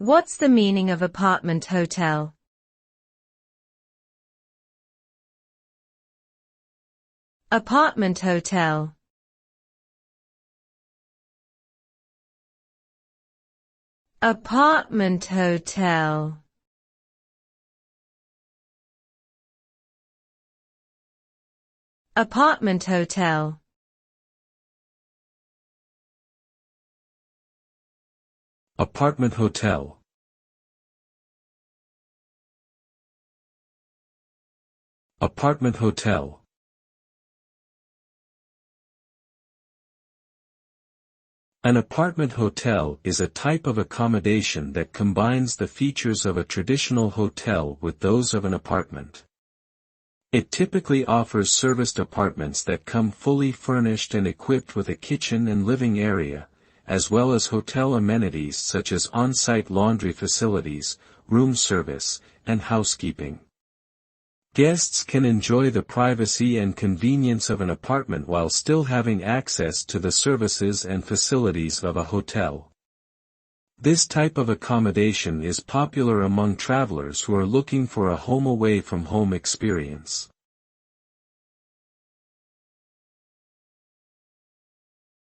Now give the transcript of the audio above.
What's the meaning of apartment hotel? Apartment hotel. Apartment hotel. Apartment hotel. Apartment hotel. Apartment hotel. An apartment hotel is a type of accommodation that combines the features of a traditional hotel with those of an apartment. It typically offers serviced apartments that come fully furnished and equipped with a kitchen and living area, as well as hotel amenities such as on-site laundry facilities, room service, and housekeeping. Guests can enjoy the privacy and convenience of an apartment while still having access to the services and facilities of a hotel. This type of accommodation is popular among travelers who are looking for a home-away-from-home experience.